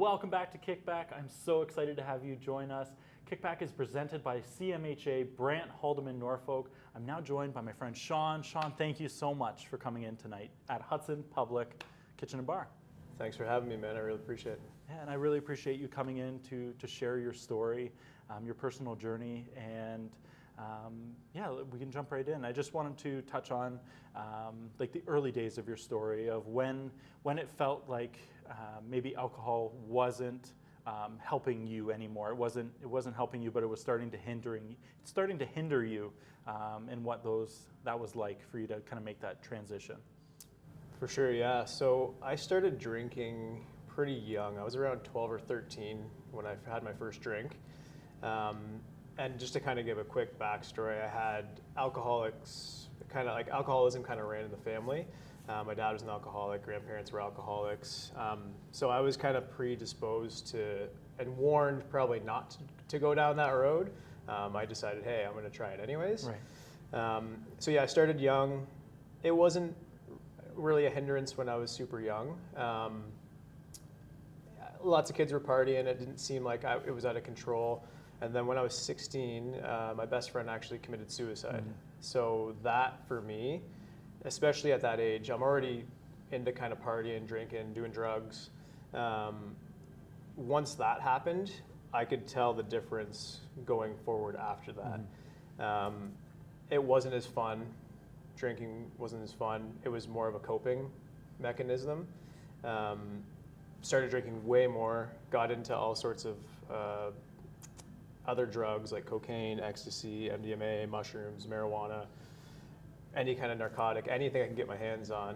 welcome back to Kickback. I'm so excited to have you join us. Kickback is presented by CMHA, Brant, Haldeman, Norfolk. I'm now joined by my friend Shawn. Shawn, thank you so much for coming in tonight at Hudson Public Kitchen and Bar. Thanks for having me, man. I really appreciate it. Yeah, and I really appreciate you coming in to share your story, your personal journey, and yeah, we can jump right in. I just wanted to touch on like the early days of your story of when it felt like maybe alcohol wasn't helping you anymore. It wasn't helping you, but it was starting to hinder you, and what that was like for you to kind of make that transition. For sure, yeah. So I started drinking pretty young. I was around 12 or 13 when I had my first drink. And just to kind of give a quick backstory, I had alcoholism kind of ran in the family. My dad was an alcoholic, grandparents were alcoholics. So I was kind of predisposed to, and warned probably not to go down that road. I decided, hey, I'm going to try it anyways. Right. So yeah, I started young. It wasn't really a hindrance when I was super young. Lots of kids were partying. It didn't seem like it was out of control. And then when I was 16, my best friend actually committed suicide. Mm-hmm. So that for me, especially at that age, I'm already into kind of partying, drinking, doing drugs. Once that happened, I could tell the difference going forward after that. Mm-hmm. It wasn't as fun. Drinking wasn't as fun. It was more of a coping mechanism. Started drinking way more, got into all sorts of other drugs like cocaine, ecstasy, MDMA, mushrooms, marijuana, any kind of narcotic, anything I can get my hands on,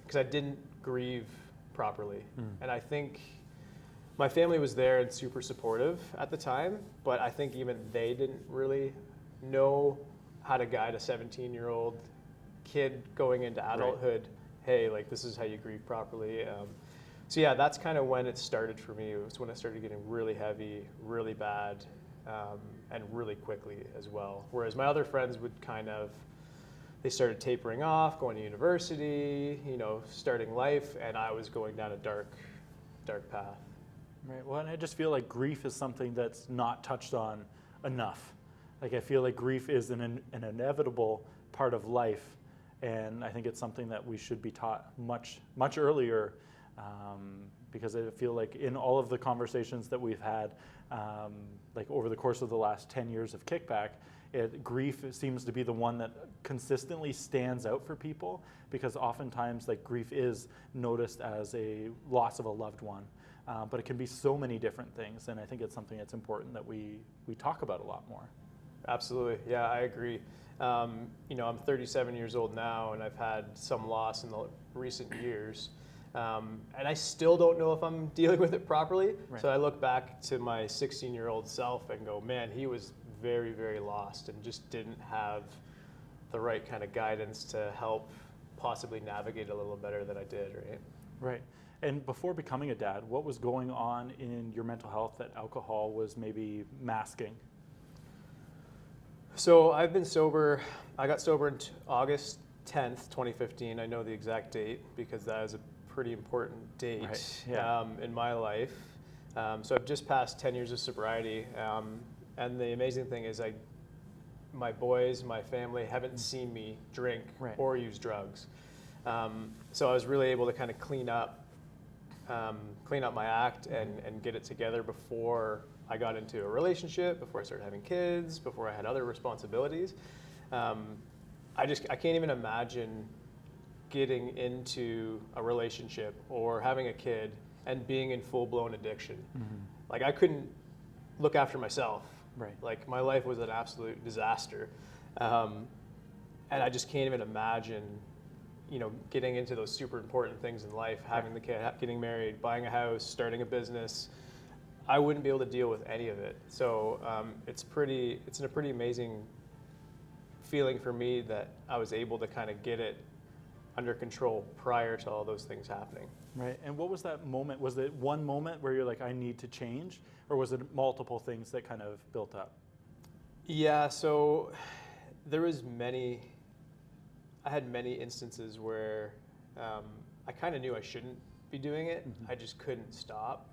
because I didn't grieve properly. And I think my family was there and super supportive at the time, but I think even they didn't really know how to guide a 17-year-old kid going into adulthood. Right. Hey, like this is how you grieve properly. So yeah, that's kind of when it started for me. It was when I started getting really heavy, really bad, and really quickly as well. Whereas my other friends would they started tapering off, going to university, starting life, and I was going down a dark path. Right. Well, and I just feel like grief is something that's not touched on enough. Like I feel like grief is an inevitable part of life, and I think it's something that we should be taught much earlier, because I feel like in all of the conversations that we've had, like over the course of the last 10 years of Kickback, grief seems to be the one that consistently stands out for people, because oftentimes like grief is noticed as a loss of a loved one, but it can be so many different things, and I think it's something that's important that we talk about a lot more. Absolutely, yeah, I agree. I'm 37 years old now, and I've had some loss in the recent years. And I still don't know if I'm dealing with it properly. Right. So I look back to my 16-year-old self and go, man, he was very, very lost and just didn't have the right kind of guidance to help possibly navigate a little better than I did, right? Right. And before becoming a dad, what was going on in your mental health that alcohol was maybe masking? So I've been sober. I got sober on August 10th, 2015. I know the exact date because that is a pretty important date. Right. Yeah. In my life. So I've just passed 10 years of sobriety. And the amazing thing is my boys, my family haven't seen me drink right. or use drugs. So I was really able to kind of clean up my act and get it together before I got into a relationship, before I started having kids, before I had other responsibilities. I can't even imagine getting into a relationship or having a kid and being in full-blown addiction. Mm-hmm. Like I couldn't look after myself. Right. Like my life was an absolute disaster. And I just can't even imagine, getting into those super important things in life, having the kid, getting married, buying a house, starting a business. I wouldn't be able to deal with any of it. So it's a pretty amazing feeling for me that I was able to kind of get it under control prior to all those things happening. Right. And what was that moment? Was it one moment where you're like, I need to change? Or was it multiple things that kind of built up? Yeah, so there was I had many instances where I kind of knew I shouldn't be doing it. Mm-hmm. I just couldn't stop.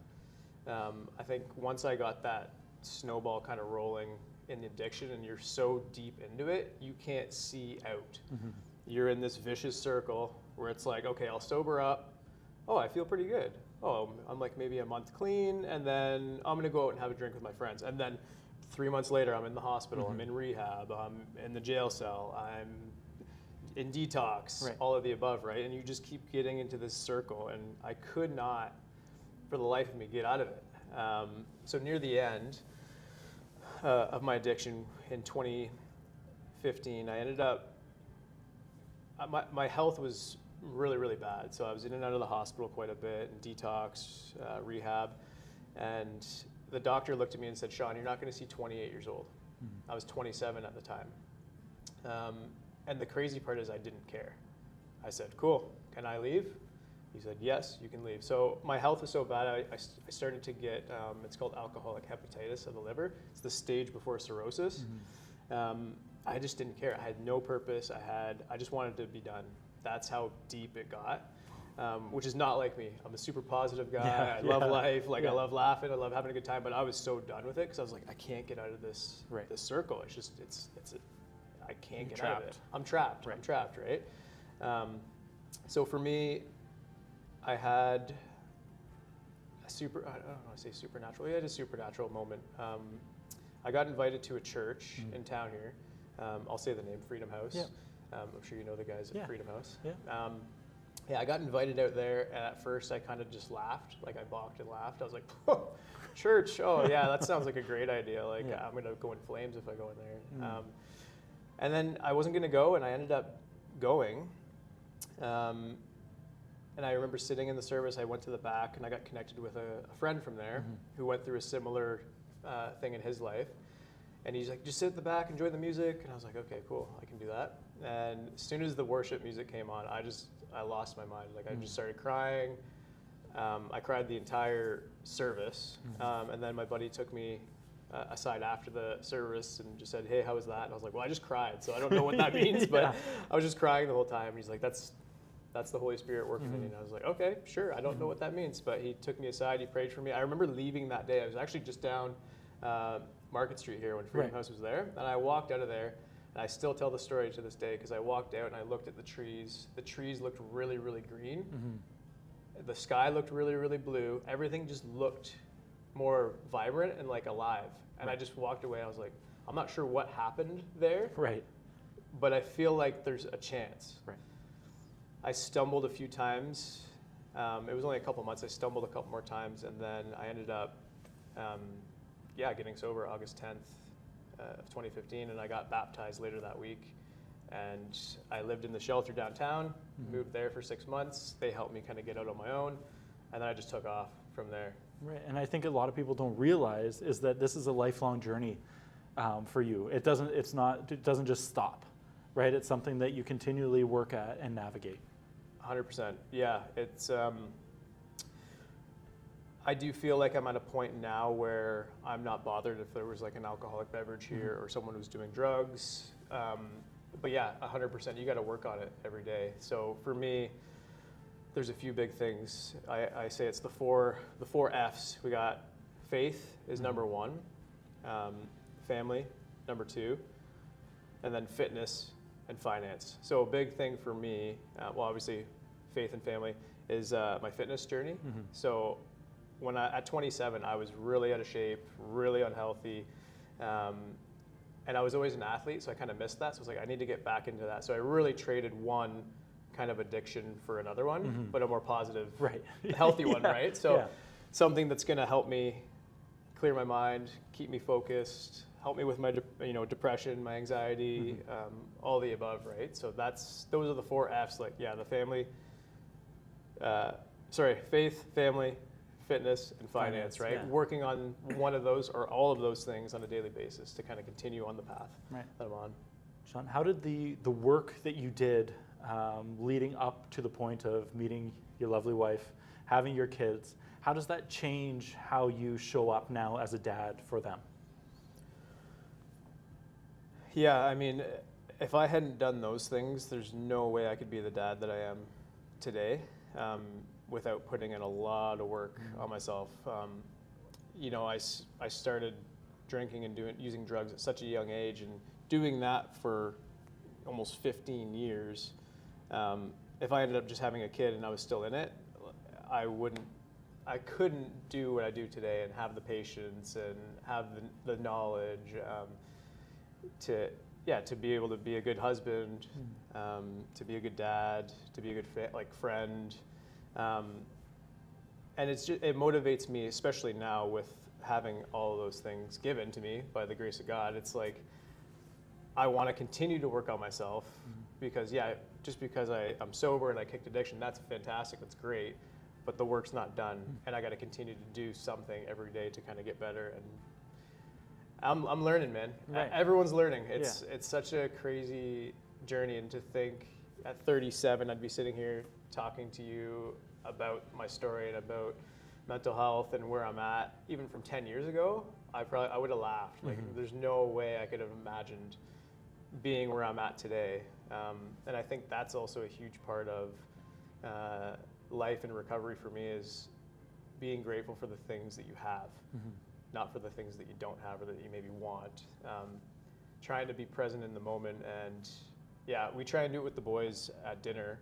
I think once I got that snowball kind of rolling in addiction and you're so deep into it, you can't see out. Mm-hmm. You're in this vicious circle where it's like, okay, I'll sober up. Oh, I feel pretty good. Oh, I'm like maybe a month clean, and then I'm gonna go out and have a drink with my friends. And then 3 months later, I'm in the hospital, Mm-hmm. I'm in rehab, I'm in the jail cell, I'm in detox, Right. all of the above, right? And you just keep getting into this circle, and I could not, for the life of me, get out of it. So near the end of my addiction in 2015, I ended up, my health was really, really bad. So I was in and out of the hospital quite a bit, and detox, rehab, and the doctor looked at me and said, Shawn, you're not going to see 28 years old. Mm-hmm. I was 27 at the time. And the crazy part is I didn't care. I said, cool, can I leave? He said, yes, you can leave. So my health was so bad, I started to get, it's called alcoholic hepatitis of the liver. It's the stage before cirrhosis. Mm-hmm. I just didn't care. I had no purpose. I just wanted to be done. That's how deep it got, which is not like me. I'm a super positive guy. Yeah, I love yeah. life. Like Yeah. I love laughing. I love having a good time. But I was so done with it because I was like, I can't get out of this Right. this circle. It's just I can't You're get out of it. I'm trapped. Right. I'm trapped. Right. So for me, I had a I don't want to say supernatural. Yeah, I had a supernatural moment. I got invited to a church in town here. I'll say the name, Freedom House. Yeah. I'm sure you know the guys at Yeah. Freedom House. Yeah. Yeah, I got invited out there, and at first I kind of just laughed. Like I balked and laughed. I was like, oh, church, oh yeah, that sounds like a great idea. Like Yeah. I'm gonna go in flames if I go in there. Mm. And then I wasn't gonna go, and I ended up going. And I remember sitting in the service, I went to the back, and I got connected with a friend from there who went through a similar thing in his life. And he's like, just sit at the back, enjoy the music. And I was like, okay, cool, I can do that. And as soon as the worship music came on, I lost my mind. Like I just started crying. I cried the entire service. And then my buddy took me aside after the service and just said, hey, how was that? And I was like, well, I just cried, so I don't know what that means, but Yeah. I was just crying the whole time. And he's like, that's the Holy Spirit working in me. And I was like, okay, sure. I don't know what that means, but he took me aside. He prayed for me. I remember leaving that day. I was actually just down Market Street here when Freedom Right. House was there. And I walked out of there, and I still tell the story to this day because I walked out and I looked at the trees. The trees looked really, really green. The sky looked really, really blue. Everything just looked more vibrant and like alive. And I just walked away. I was like, I'm not sure what happened there, Right. but I feel like there's a chance. Right. I stumbled a few times. It was only a couple months. I stumbled a couple more times, and then I ended up, getting sober August 10th of 2015, and I got baptized later that week. And I lived in the shelter downtown, moved there for 6 months. They helped me kind of get out on my own, and then I just took off from there. Right, and I think a lot of people don't realize is that this is a lifelong journey for you. It doesn't just stop, right? It's something that you continually work at and navigate. 100%. Yeah, it's. I do feel like I'm at a point now where I'm not bothered if there was like an alcoholic beverage here or someone who's doing drugs. But yeah, 100%. You got to work on it every day. So for me, there's a few big things. I say it's the four F's. We got faith is number one, family number two, and then fitness and finance. So a big thing for me, well, obviously, faith and family is my fitness journey. So when at 27, I was really out of shape, really unhealthy, and I was always an athlete, so I kind of missed that. So I was like, I need to get back into that. So I really traded one kind of addiction for another one, but a more positive, Right. healthy one, Yeah. right? So Yeah. something that's going to help me clear my mind, keep me focused, help me with my depression, my anxiety, all the above, right? So those are the four F's. Like, yeah, the family, faith, family, fitness, and finance, right? yeah. Working on one of those or all of those things on a daily basis to kind of continue on the path Right. that I'm on. Shawn, how did the work that you did leading up to the point of meeting your lovely wife, having your kids, how does that change how you show up now as a dad for them? Yeah, I mean, if I hadn't done those things, there's no way I could be the dad that I am today without putting in a lot of work on myself. I started drinking and using drugs at such a young age, and doing that for almost 15 years. If I ended up just having a kid and I was still in it, I couldn't do what I do today and have the patience and have the knowledge to be able to be a good husband, to be a good dad, to be a good friend. And it motivates me, especially now with having all of those things given to me by the grace of God. It's like, I want to continue to work on myself because, just because I'm sober and I kicked addiction, that's fantastic, that's great, but the work's not done, and I got to continue to do something every day to kind of get better. And I'm learning, man. Right. Everyone's learning. It's such a crazy journey, and to think at 37 I'd be sitting here talking to you about my story and about mental health and where I'm at. Even from 10 years ago, I would have laughed. Like, there's no way I could have imagined being where I'm at today. And I think that's also a huge part of life and recovery for me, is being grateful for the things that you have, not for the things that you don't have or that you maybe want. Trying to be present in the moment. And we try and do it with the boys at dinner.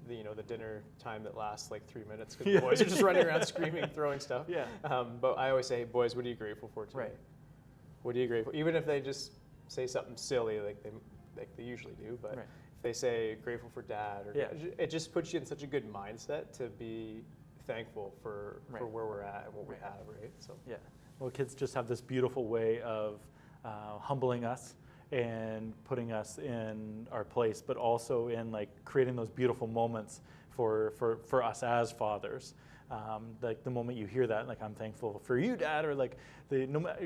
The dinner time that lasts like 3 minutes because the boys are just running around screaming, throwing stuff. But I always say, hey, boys, what are you grateful for today? Right. What are you grateful? Even if they just say something silly like they usually do, but if they say grateful for dad, it just puts you in such a good mindset to be thankful for where we're at and what we have, right? So well, kids just have this beautiful way of humbling us and putting us in our place, but also in like creating those beautiful moments for us as fathers. Like the moment you hear that, like, I'm thankful for you, Dad, or like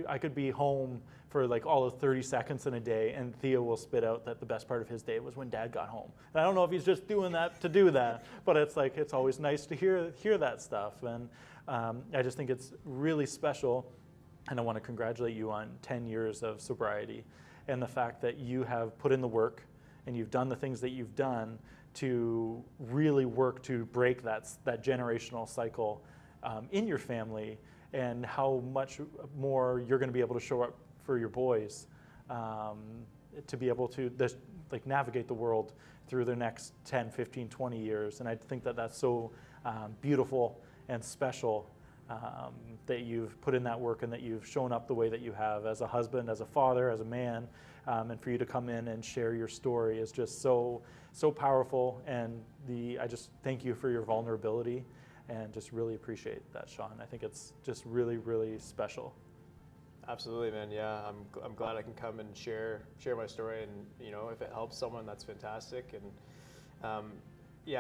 I could be home for like all of 30 seconds in a day, and Theo will spit out that the best part of his day was when Dad got home. And I don't know if he's just doing that to do that, but it's like, it's always nice to hear that stuff. And I just think it's really special, and I want to congratulate you on 10 years of sobriety, and the fact that you have put in the work and you've done the things that you've done to really work to break that generational cycle in your family, and how much more you're going to be able to show up for your boys to be able to like navigate the world through the next 10, 15, 20 years. And I think that that's so beautiful and special, that you've put in that work and that you've shown up the way that you have as a husband, as a father, as a man, and for you to come in and share your story is just so powerful. And I just thank you for your vulnerability, and just really appreciate that, Shawn. I think it's just really, really special. Absolutely, man. Yeah, I'm glad I can come and share my story, and if it helps someone, that's fantastic. And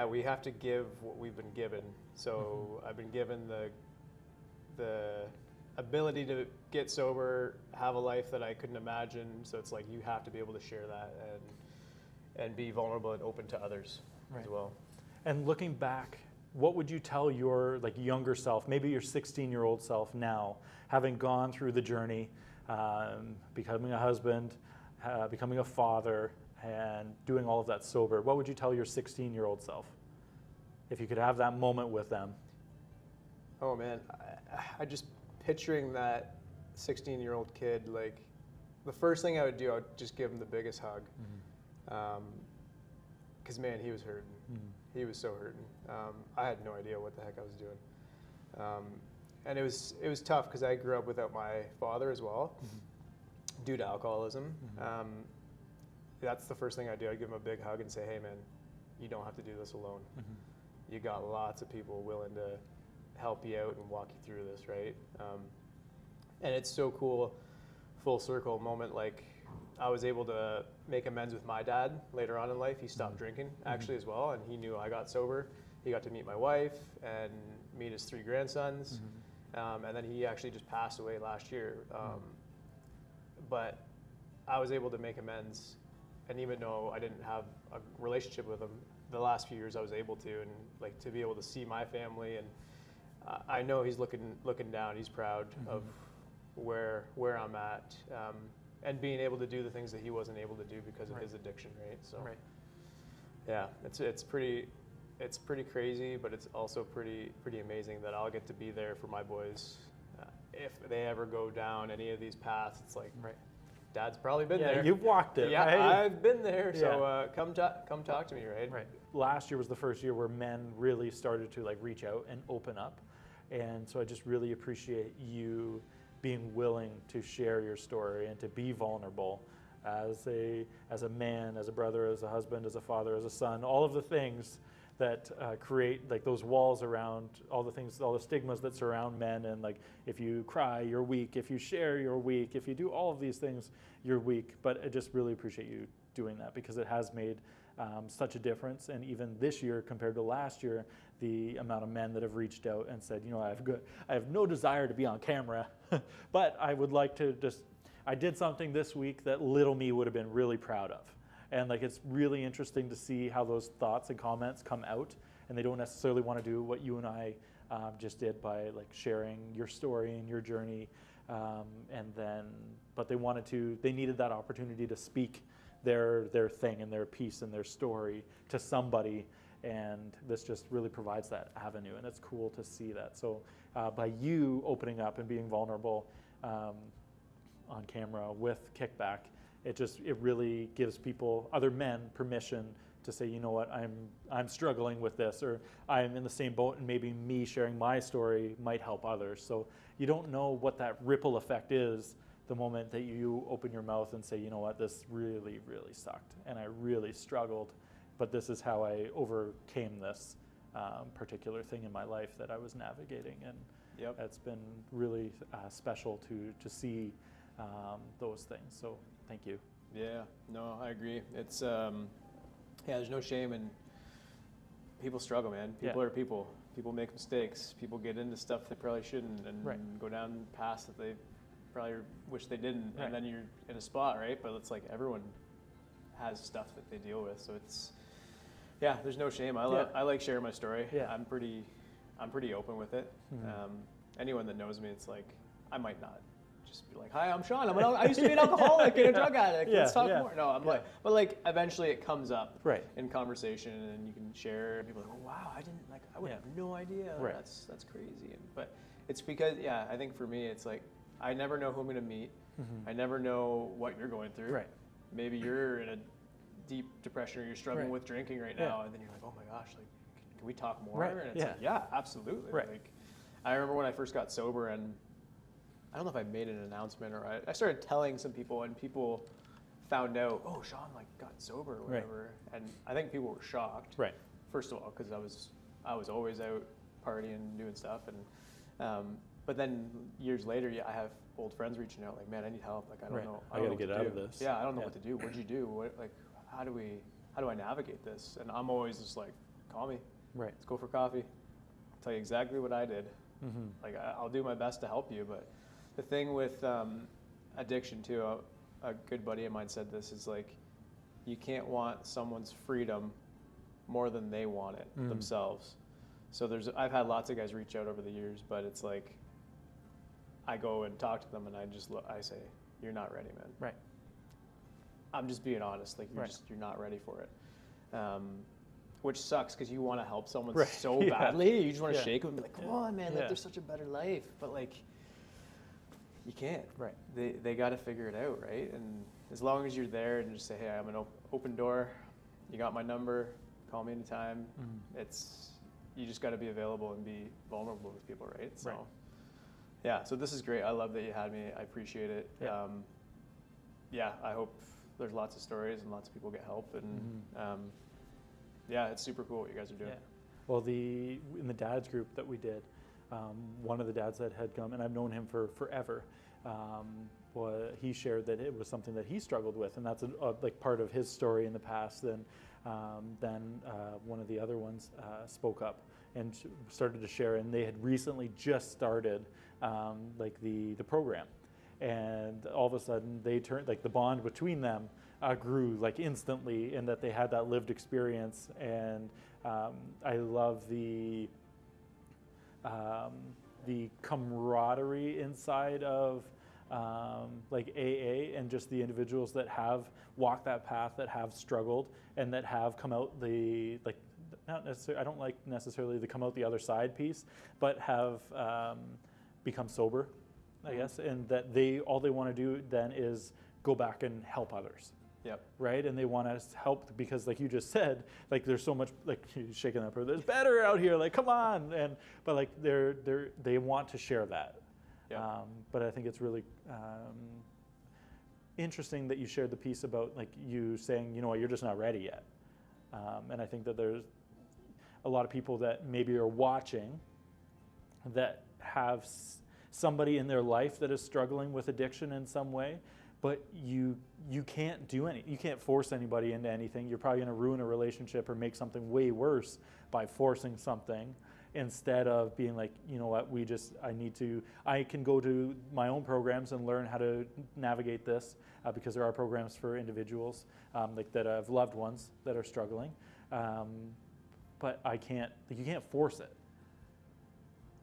we have to give what we've been given. So I've been given the ability to get sober, have a life that I couldn't imagine. So it's like, you have to be able to share that and be vulnerable and open to others as well. And looking back, what would you tell your like younger self, maybe your 16-year-old self now, having gone through the journey, becoming a husband, becoming a father, and doing all of that sober? What would you tell your 16-year-old self if you could have that moment with them? Oh man, I just picturing that 16-year-old kid, like, the first thing I would do, I would just give him the biggest hug. Because man, he was hurting. He was so hurting. I had no idea what the heck I was doing. And it was tough because I grew up without my father as well, due to alcoholism. That's the first thing I do. I give him a big hug and say, hey man, you don't have to do this alone. You got lots of people willing to help you out and walk you through this, right? And it's so cool, full circle moment. Like, I was able to make amends with my dad later on in life. He stopped drinking actually as well, and he knew I got sober. He got to meet my wife and meet his 3 grandsons, and then he actually just passed away last year. But I was able to make amends, and even though I didn't have a relationship with him, the last few years I was able to, and like to be able to see my family, and I know he's looking down. He's proud of where I'm at, and being able to do the things that he wasn't able to do because of his addiction, right? So, yeah, it's pretty crazy, but it's also pretty amazing that I'll get to be there for my boys if they ever go down any of these paths, it's like, Right. Dad's probably been Yeah, there. you've walked it, Yeah, right? I've been there. So Yeah. come talk to me, right? Right. Last year was the first year where men really started to like reach out and open up. And so I just really appreciate you being willing to share your story and to be vulnerable as a man, as a brother, as a husband, as a father, as a son, all of the things that create like those walls around all the things, all the stigmas that surround men. And like, if you cry, you're weak. If you share, you're weak. If you do all of these things, you're weak. But I just really appreciate you doing that, because it has made such a difference. And even this year compared to last year, the amount of men that have reached out and said, you know, I have no desire to be on camera, but I would like to just, I did something this week that little me would have been really proud of. And like, it's really interesting to see how those thoughts and comments come out, and they don't necessarily want to do what you and I just did by like sharing your story and your journey. But they needed that opportunity to speak their thing and their piece and their story to somebody. And this just really provides that avenue, and it's cool to see that. So by you opening up and being vulnerable on camera with Kickback, it really gives people, other men, permission to say, you know what, I'm struggling with this, or I'm in the same boat, and maybe me sharing my story might help others. So you don't know what that ripple effect is the moment that you open your mouth and say, you know what, this really, really sucked, and I really struggled, but this is how I overcame this particular thing in my life that I was navigating. And Yep. it's been really special to see those things. So thank you. Yeah, no, I agree. It's there's no shame in people struggle, man. People Yeah. are people. People make mistakes. People get into stuff they probably shouldn't, and Right. go down paths that they probably wish they didn't. Right. And then you're in a spot, right? But it's like everyone has stuff that they deal with, so it's there's no shame. I like sharing my story. Yeah. I'm pretty open with it. Mhm. Anyone that knows me, it's like I might not just be like, "Hi, I'm Shawn. I used to be an alcoholic and a drug addict. Let's talk more." No, I'm like, but like eventually it comes up Right. in conversation, and you can share. And people are like, "Oh wow, I would have no idea. Right. That's crazy." But it's because I think for me, it's like I never know who I'm gonna meet. Mhm. I never know what you're going through. Right. Maybe you're in a deep depression, or you're struggling Right. with drinking right Yeah. now, and then you're like, "Oh my gosh, like, can we talk more?" Right. And it's Yeah. like, yeah, absolutely. Right. Like, I remember when I first got sober, and I don't know if I made an announcement, or I started telling some people, and people found out, "Oh, Shawn like got sober or Right. whatever," and I think people were shocked. Right. First of all, because I was always out partying, doing stuff, and but then years later, I have old friends reaching out, like, "Man, I need help. Like, I don't Right. know. I don't know gotta what get to out of do. this." Yeah, I don't know Yeah. what to do. What'd you do? How do I navigate this?" And I'm always just like, "Call me. Right. Let's go for coffee. I'll tell you exactly what I did. Mhm. Like, I'll do my best to help you." But the thing with addiction too, a good buddy of mine said this, is like, you can't want someone's freedom more than they want it themselves. So I've had lots of guys reach out over the years, but it's like, I go and talk to them, and I say, "You're not ready, man." Right. I'm just being honest. Like, Right. you're not ready for it. Which sucks, because you want to help someone Right. so Yeah. badly. You just want to Yeah. shake them and be like, "Come on, man, like, Yeah. there's such a better life." But like, you can't. Right. They got to figure it out, right? And as long as you're there and just say, "Hey, I'm an open door. You got my number. Call me anytime." You just got to be available and be vulnerable with people, right? So, Right. yeah. So this is great. I love that you had me. I appreciate it. Yeah. I hope there's lots of stories and lots of people get help, and it's super cool what you guys are doing. Yeah. Well, in the dads group that we did, one of the dads that had come, and I've known him for forever, he shared that it was something that he struggled with, and that's like part of his story in the past. Then one of the other ones spoke up and started to share, and they had recently just started like the program, and all of a sudden they turned, like, the bond between them grew like instantly, in that they had that lived experience. And I love the camaraderie inside of like AA, and just the individuals that have walked that path, that have struggled, and that have come out not necessarily, I don't like necessarily the come out the other side piece, but have become sober I guess, and that all they want to do then is go back and help others. Yep. Right, and they want us to help because, like you just said, like there's so much, like you're shaking that. There's better out here, like come on, but like they want to share that. Yep. But I think it's really interesting that you shared the piece about like you saying, you know what, you're just not ready yet. And I think that there's a lot of people that maybe are watching that have somebody in their life that is struggling with addiction in some way. But you can't you can't force anybody into anything. You're probably going to ruin a relationship or make something way worse by forcing something instead of being like, you know what, I can go to my own programs and learn how to navigate this because there are programs for individuals like that have loved ones that are struggling. But you can't force it.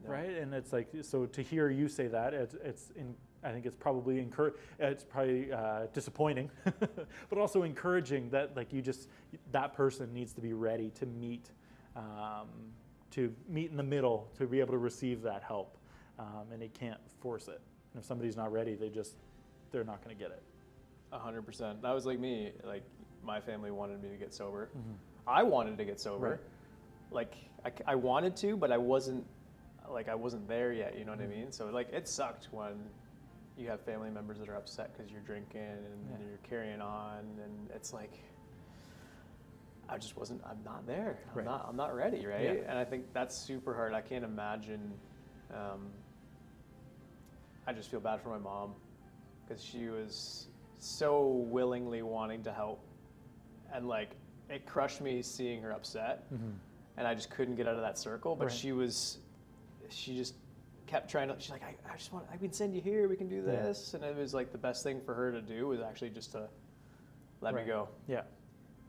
No. Right? And it's like, so to hear you say that, I think it's probably disappointing, but also encouraging that like that person needs to be ready to meet in the middle to be able to receive that help, and they can't force it. And if somebody's not ready, they're not going to get it. 100%. That was like me. Like my family wanted me to get sober. Mm-hmm. I wanted to get sober. Right. Like I wanted to, but I wasn't there yet. You know what I mean? So like it sucked when you have family members that are upset because you're drinking and you're carrying on, and it's like I'm not there. I'm not ready, right? Yeah. And I think that's super hard. I can't imagine. I just feel bad for my mom because she was so willingly wanting to help, and like it crushed me seeing her upset, mm-hmm. and I just couldn't get out of that circle. But she just kept trying to, she's like, I can send you here, we can do this. And it was like the best thing for her to do was actually just to let me go. Yeah.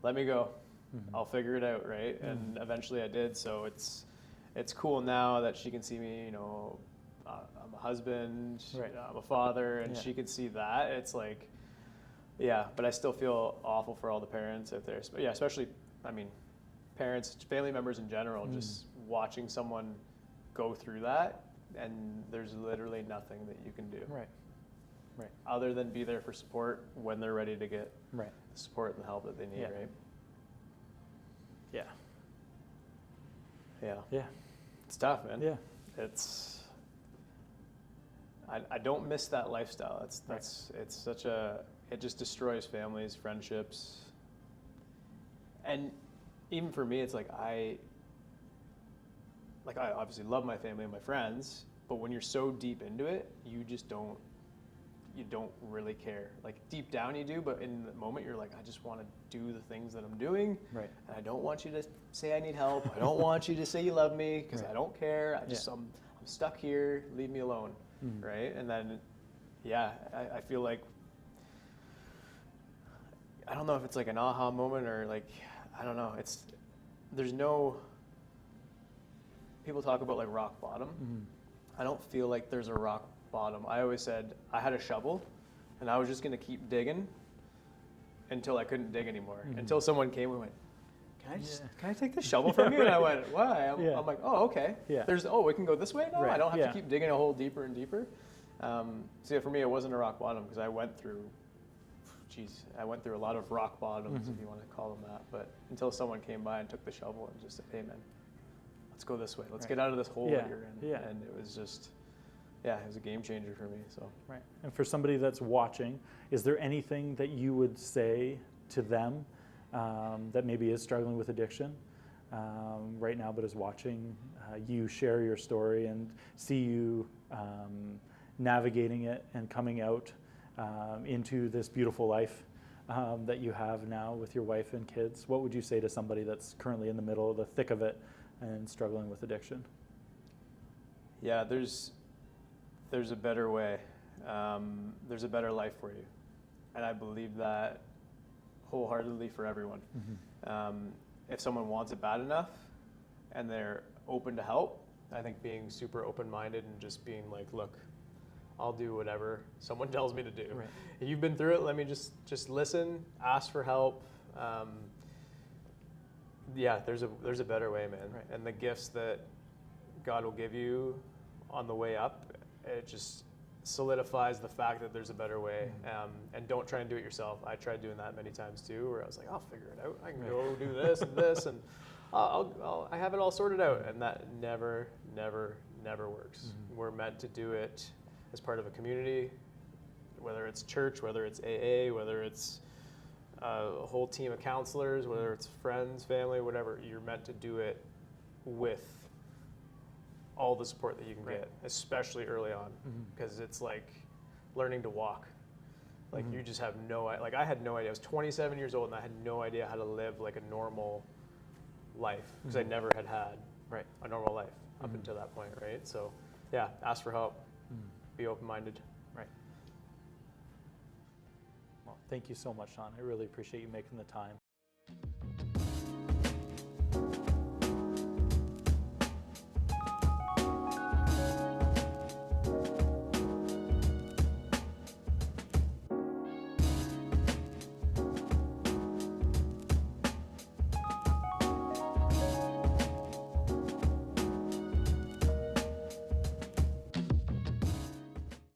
Let me go. Mm-hmm. I'll figure it out, right? Mm-hmm. And eventually I did. So it's cool now that she can see me, you know, I'm a husband, I'm a father, and she can see that. It's like, but I still feel awful for all the parents out there. Yeah, especially, I mean, parents, family members in general, just watching someone go through that. And there's literally nothing that you can do. Right. Other than be there for support when they're ready to get the support and the help that they need, right? Yeah. It's tough, man. Yeah. I don't miss that lifestyle. It's it just destroys families, friendships. And even for me, it's like I obviously love my family and my friends, but when you're so deep into it, you don't really care. Like deep down you do, but in the moment you're like, I just want to do the things that I'm doing. Right. And I don't want you to say I need help. I don't want you to say you love me because I don't care. I'm stuck here. Leave me alone. Mm-hmm. Right. And then, I feel like, I don't know if it's like an aha moment or like, I don't know. There's no, people talk about like rock bottom. Mm-hmm. I don't feel like there's a rock bottom. I always said I had a shovel and I was just going to keep digging until I couldn't dig anymore. Mm-hmm. Until someone came and went, can I take the shovel from you? And I went, why? I'm like, oh, okay. Yeah. We can go this way now? Right. I don't have to keep digging a hole deeper and deeper. So for me, it wasn't a rock bottom because I went through a lot of rock bottoms, mm-hmm. if you want to call them that. But until someone came by and took the shovel and just said, hey, man, let's go this way. Let's get out of this hole that you're in. Yeah. And it was just, it was a game changer for me. So. Right. And for somebody that's watching, is there anything that you would say to them that maybe is struggling with addiction right now, but is watching you share your story and see you navigating it and coming out into this beautiful life that you have now with your wife and kids? What would you say to somebody that's currently in the middle of the thick of it and struggling with addiction? Yeah, there's a better way. There's a better life for you. And I believe that wholeheartedly for everyone. Mm-hmm. If someone wants it bad enough and they're open to help, I think being super open-minded and just being like, look, I'll do whatever someone tells me to do. Right. If you've been through it, let me just listen, ask for help. There's a better way, man. Right. And the gifts that God will give you on the way up, it just solidifies the fact that there's a better way. And don't try and do it yourself. I tried doing that many times too, where I was like, I'll figure it out. I can go do this and this, and I have it all sorted out. And that never works. We're meant to do it as part of a community, whether it's church, whether it's AA, whether it's a whole team of counselors, whether it's friends, family, whatever. You're meant to do it with all the support that you can get, especially early on, because it's like learning to walk. Like you just have like I had no idea. I was 27 years old and I had no idea how to live like a normal life because I never had a normal life up until that point, right? So yeah, ask for help, be open-minded. Right. Well, thank you so much, Shawn. I really appreciate you making the time.